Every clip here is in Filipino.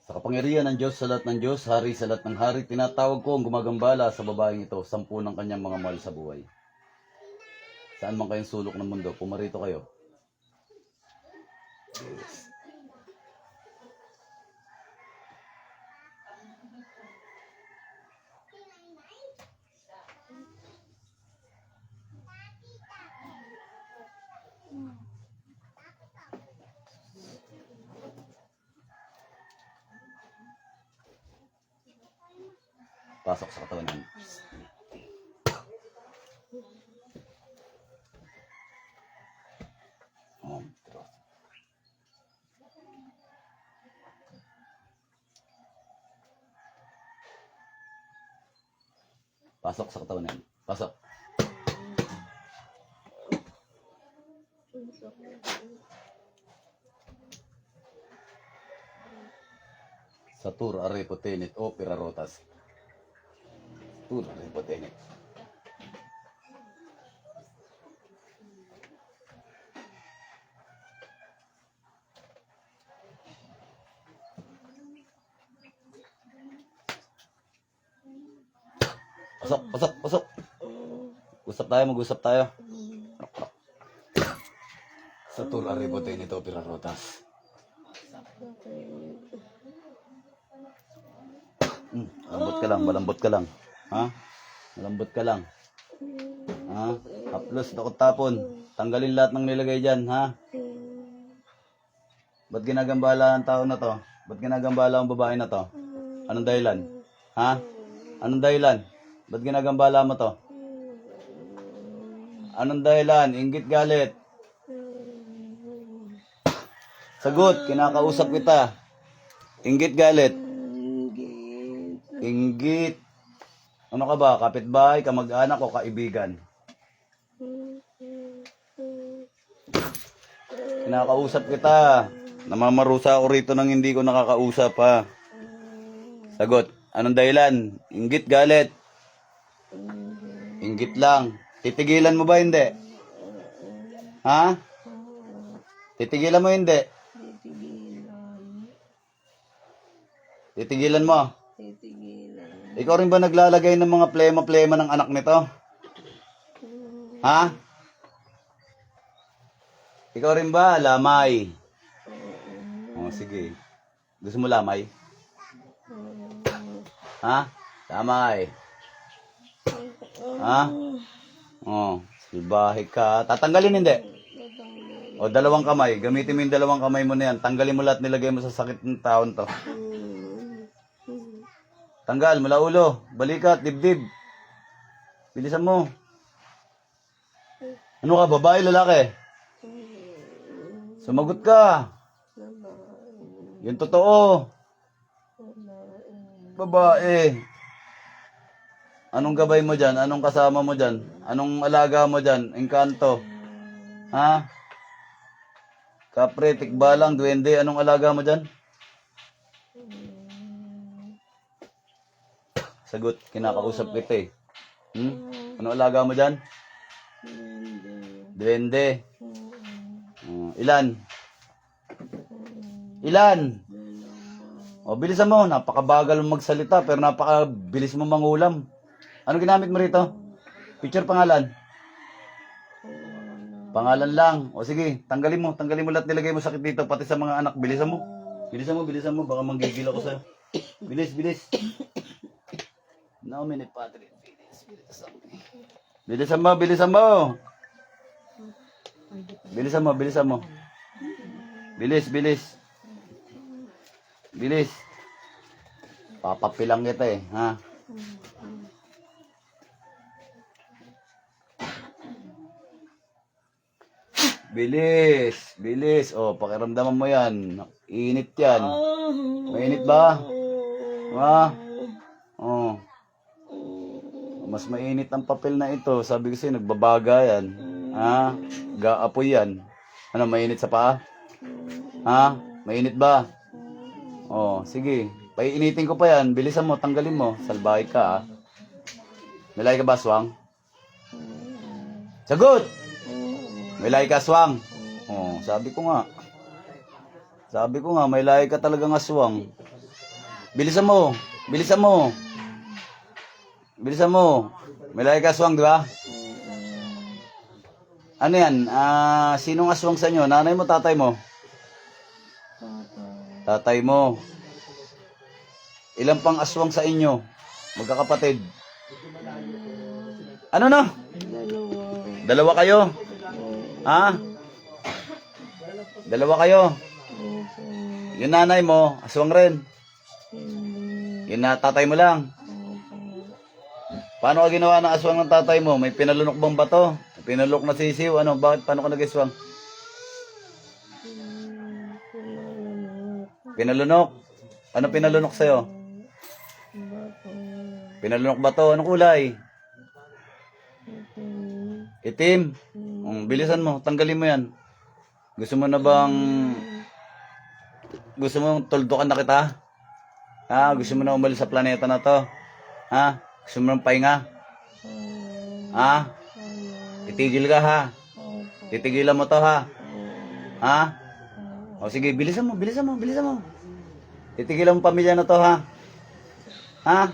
Sa kapangyarihan ng Diyos, sa lahat ng Diyos, hari sa lahat ng hari, tinatawag ko ang gumagambala sa babaeng ito, 10 ng kanyang mga mahal sa buhay. Saan man kayong sulok ng mundo, pumarito kayo. Yes. Pasok sa katawan namin. Pasok sa katawan namin. Pasok. Satur arepotenet o pirarotas. Satur arepotenet. Pasok, pasok, pasok. Usap tayo, mag-usap tayo. Satur arepotenet o pirarotas. Malambot ka lang, malambot ka lang. Ha? Malambot ka lang. Ha? Haplos, takot tapon. Tanggalin lahat ng nilagay dyan, ha? Ba't ginagambala ang tao na to? Ba't ginagambala ang babae na to? Anong dahilan? Ha? Anong dahilan? Ba't ginagambala mo to? Anong dahilan? Inggit galit. Sagot, kinakausap kita. Inggit galit. Inggit. Ano ka ba? Kapitbahay, kamag-anak o kaibigan? Kinakausap kita. Namamarusa ako rito nang hindi ko nakakausap, ha? Sagot. Anong dahilan? Inggit galit. Inggit lang. Titigilan mo ba hindi? Ha? Titigilan mo hindi? Titigilan mo? Ikaw rin ba naglalagay ng mga plema-plema ng anak nito? Ha? Ikaw rin ba? Lamay. O, sige. Gusto mo lamay? Ha? Lamay. Ha? O, silbahe ka. Tatanggalin hindi? O, 2 kamay. Gamitin mo yung 2 kamay mo na yan. Tanggalin mo lahat, nilagay mo sa sakit ng taon to. Tanggal, mula ulo, balikat, dibdib. Bilisan mo. Ano ka, babae, lalaki? Sumagot ka. Yung totoo. Babae. Anong gabay mo dyan? Anong kasama mo dyan? Anong alaga mo dyan? Engkanto. Ha? Kapre, tikbalang, duwende. Anong alaga mo dyan? Sagot, kinakausap kita eh. Ano alaga mo dyan? Duwende. Ilan? Ilan? O, bilisan mo. Napakabagal mong magsalita pero napakabilis mo mangulam. Ano ginamit mo rito? Picture pangalan? Pangalan lang. O sige, tanggalin mo. Tanggalin mo lahat nilagay mo sakit dito pati sa mga anak. Bilisan mo. Bilisan mo, bilisan mo. Baka manggigil ako sa'yo. Bilis, bilis. Nomine Patri et Filii et Spiritus Sancti. Bilisan mo, bilisan mo. Bilisan mo, bilisan mo. Bilis, bilis. Bilis. Papapilang kita eh, ha? Bilis, bilis. O, pakiramdaman mo yan. Init yan. Mainit ba? Ha? O. Mas mainit ang papel na ito. Sabi kasi nagbabaga yan. Ha? Gaapoy yan. Ano, mainit sa paa? Ha? Mainit ba? Oh, sige. Paiinitin ko pa yan. Bilisan mo, tanggalin mo. Salbahe ka, ha? May lahi ka ba, aswang? Sagot! May lahi ka, aswang? Oh, sabi ko nga. Sabi ko nga, may lahi ka talagang aswang. Bilisan mo. Bilisan mo. Bilisan mo. May lagi ka aswang, di ba? Ano yan? Sinong aswang sa inyo? Nanay mo, tatay mo? Tatay mo. Ilan pang aswang sa inyo? Magkakapatid. Ano no? Dalawa kayo? Ha? Dalawa kayo? Yung nanay mo, aswang rin. Yung tatay mo lang. Paano ka ginawa ng aswang ng tatay mo? May pinalunok bang bato? Pinalunok na sisiw? Ano? Bakit? Paano ka nag-aswang? Pinalunok? Ano pinalunok sa'yo? Pinalunok bato? Anong kulay? Itim? Bilisan mo. Tanggalin mo yan. Gusto mo na bang... Gusto mo tuldukan na kita? Ha? Gusto mo na umalis sa planeta na to? Ha? Gusto mo ng pahinga? Ha? Titigil ka ha? Titigilan mo to ha? Ha? O sige, bilisan mo, bilisan mo, bilisan mo. Titigilan mo pamilya na to ha? Ha?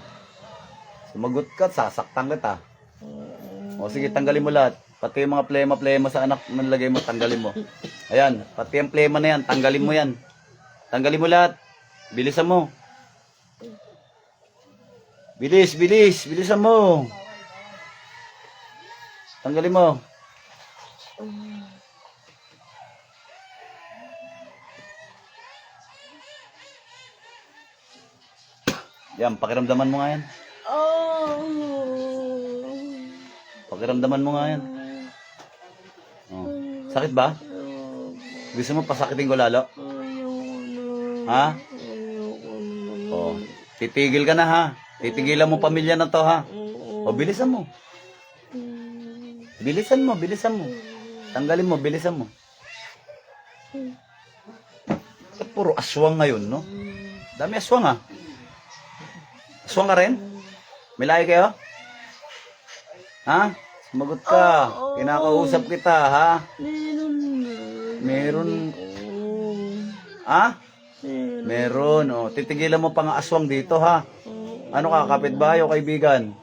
Sumagot ka, sasaktan kita. O sige, tanggalin mo lahat. Pati yung mga plema sa anak manlagay mo, tanggalin mo. Ayan, pati yung plema na yan, tanggalin mo yan. Tanggalin mo lahat. Bilisan mo. Bilis, bilis. Bilisan mo. Tanggalin mo. Yan, pakiramdaman mo nga yan. Pakiramdaman mo nga yan. Oh. Sakit ba? Gusto mo pasakitin ko lalo? Ha? Oh. Titigil ka na ha. Titigilan mo pamilya na to ha. O bilisan mo. Bilisan mo, bilisan mo. Tanggalin mo, bilisan mo. Puro aswang ngayon, no? Dami aswang ha. Aswang ka rin? May lahi kayo? Ha? Sumagot ka. Kinakausap kita, ha? Meron. Ha? Meron. O, titigilan mo pang aswang dito, ha? Ano ka, kapitbahay o kaibigan?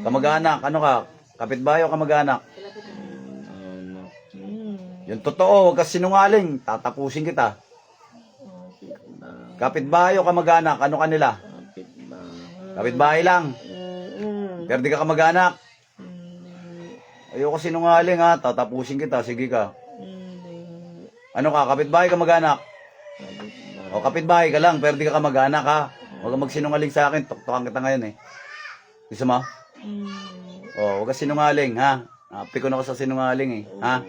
Kamag-anak, ano ka? Kapitbahay o kamag-anak? Yung totoo, huwag ka sinungaling. Tatapusin kita. Kapitbahay o kamag-anak, ano kanila? Kapitbahay lang. Pero di ka kamag-anak. Ayoko sinungaling ha, tatapusin kita, sige ka. Ano ka, kapitbahay kamag-anak? O kapitbahay ka lang, pero di ka kamag-anak ha. Huwag ka magsinungaling sa akin, tuktukan kita ngayon eh. Gusto mo? O, huwag ka sinungaling ha. Api ko na ako sa sinungaling eh. Ha?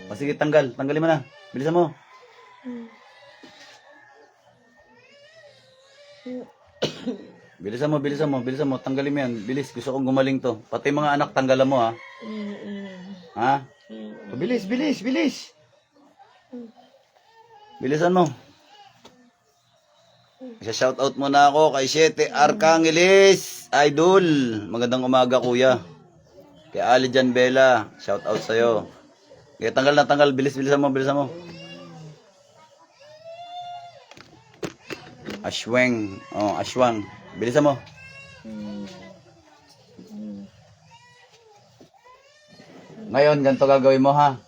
O sige, tanggalin mo na. Bilisan mo. Bilisan mo, bilisan mo, bilisan mo. Tanggalin mo yan. Bilis, gusto kong gumaling to. Pati mga anak, tanggalan mo ha. Ha? O, bilis, bilis, bilis. Bilisan mo. Isa-shoutout muna ako kay Siete Arcangelis. Idol. Magandang umaga, kuya. Kay Ali Jan Bella. Shoutout sa'yo. Kaya tanggal na, tanggal. Bilis, bilisan mo, bilisan mo. Aswang. Oh, aswang. Bilisan mo. Ngayon, ganito gagawin mo ha.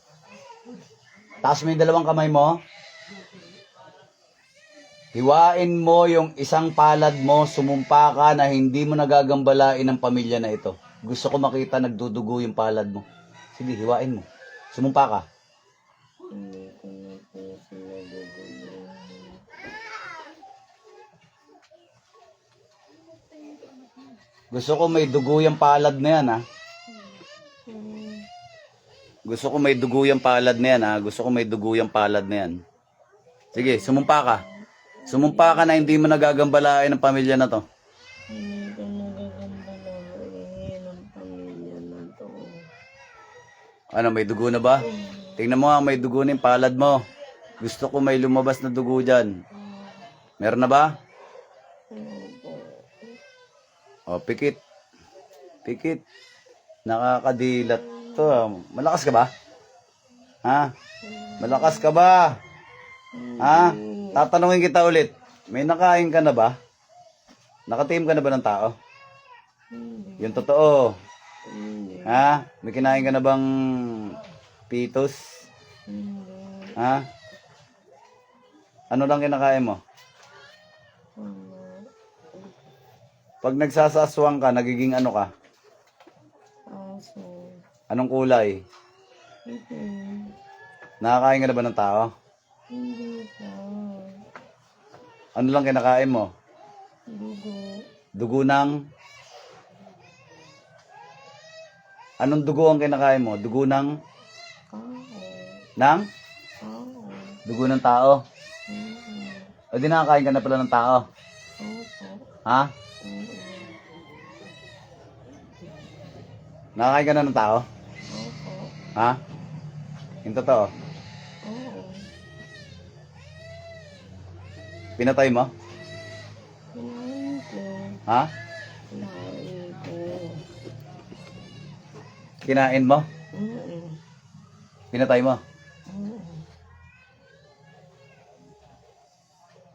Taas mo yung dalawang kamay mo. Hiwain mo yung isang palad mo, sumumpa ka na hindi mo nagagambalain ang pamilya na ito. Gusto ko makita nagdudugo yung palad mo. Sige, hiwain mo. Sumumpa ka. Gusto ko may dugo yung palad na yan ha. Gusto ko may dugo yung palad na yan ha. Gusto ko may dugo yung palad na yan. Sige, sumumpa ka. Sumumpa ka na hindi mo nagagambalain ang pamilya na to. Hindi ko nagagambalain ang pamilya na to. Ano, may dugo na ba? Tingnan mo nga, may dugo na yung palad mo. Gusto ko may lumabas na dugo dyan. Meron na ba? O, pikit. Pikit. Nakakadilat to. Malakas ka ba? Ha? Malakas ka ba? Ha? Tatanungin kita ulit. May nakain ka na ba? Nakatim ka na ba ng tao? Hindi. Yung totoo. Hindi. Ha? May kinain ka na bang pitos? Hindi. Ha? Ano lang kinakain mo? Wala. Pag nagsasaswang ka, nagiging ano ka? Aso. Anong kulay? Itim. Nakakain ka na ba ng tao? Hindi pa. Ano lang kinakain mo? Dugo. Dugo ng... Anong dugo ang kinakain mo? Dugo ng... Kao. Ng? Kao. Dugo ng tao? Mm-mm. O di nakakain ka na pala ng tao? Opo. Ha? Mm-mm. Nakakain ka na ng tao? Opo. Ha? Yung totoo? Oo. Pinatay mo? Kinain ko. Ha? Kinain ko. Kinain mo? Mm-mm. Pinatay mo? Mm-mm.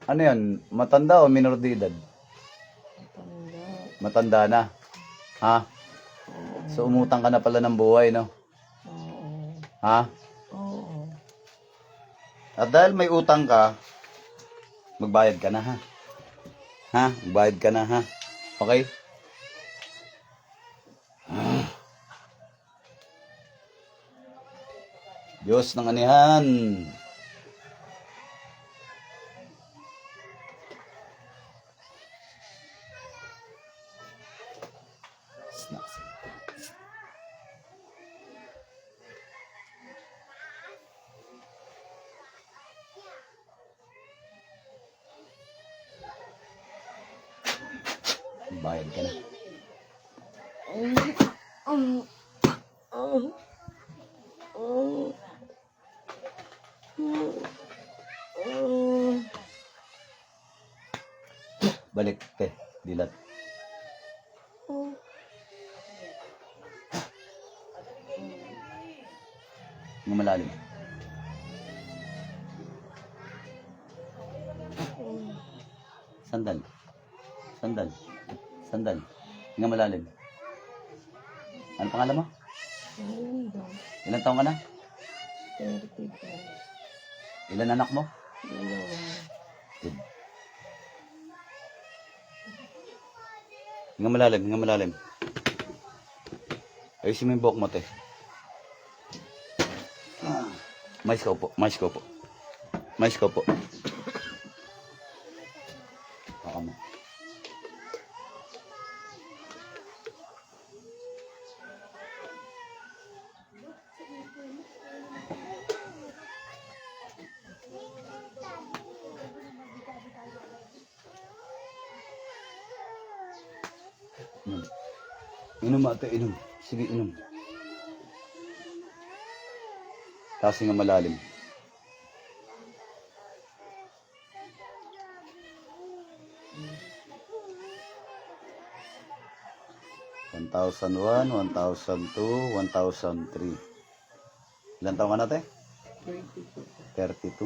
Ano yan? Matanda o minor de edad? Tanda. Matanda na. Ha? So umutang ka na pala ng buhay, no? Oo. Ha? Oo. At dahil may utang ka, magbayad ka na, ha? Ha? Magbayad ka na, ha? Okay? Diyos ng anihan. Snacks. Bayad ka na. Balik, te. Dilat. Ng malalim. Sandal. Sandal. Sandal. Ng malalim. Ano pangalan mo? Linda. Ilan taong ka na? 32. Ilan anak mo? Dalawa. Good. Hinga malalim, hinga malalim. Ayusin mo yung buhok mo, te. Mais ka upo, mais ka upo. Mais ka upo. Baka mo. Inom. Inom ate, inom. Sige, inom. Kasi nga malalim. (1,001, 1,002, 1,003). Ilan taon ka na, te? 32.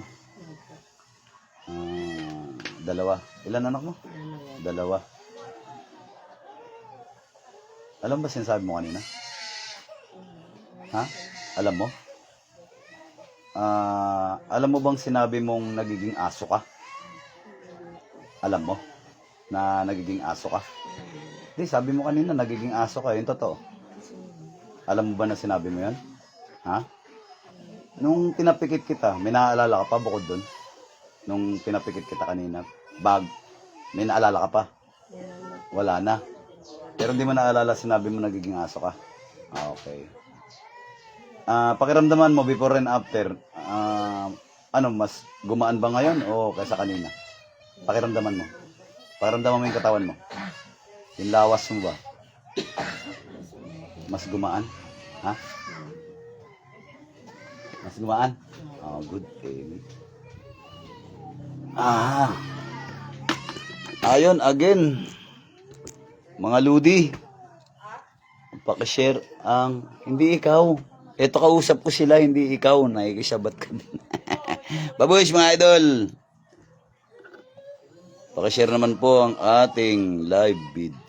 Dalawa. Ilan anak mo? Dalawa. Alam ba sinasabi mo kanina? Ha? Alam mo? Alam mo bang sinabi mong nagiging aso ka? Alam mo? Na nagiging aso ka? Di, sabi mo kanina nagiging aso ka. Yung totoo. Alam mo ba na sinabi mo yan? Ha? Nung pinapikit kita, may naaalala ka pa bukod dun? Nung pinapikit kita kanina, may naalala ka pa? Wala na. Pero hindi mo naalala sinabi mo nagiging aso ka. Okay. Pakiramdaman mo before and after, mas gumaan ba ngayon o kaysa kanina? Pakiramdaman mo. Pakiramdaman mo yung katawan mo. Yung lawas mo ba? Mas gumaan? Ha? Mas gumaan? Oh, good thing. Ayun, again. Mga Ludi, pakishare ang, hindi ikaw. Ito kausap ko sila, hindi ikaw. Nakikisabat ka din. Babush mga idol! Pakishare naman po ang ating live vid.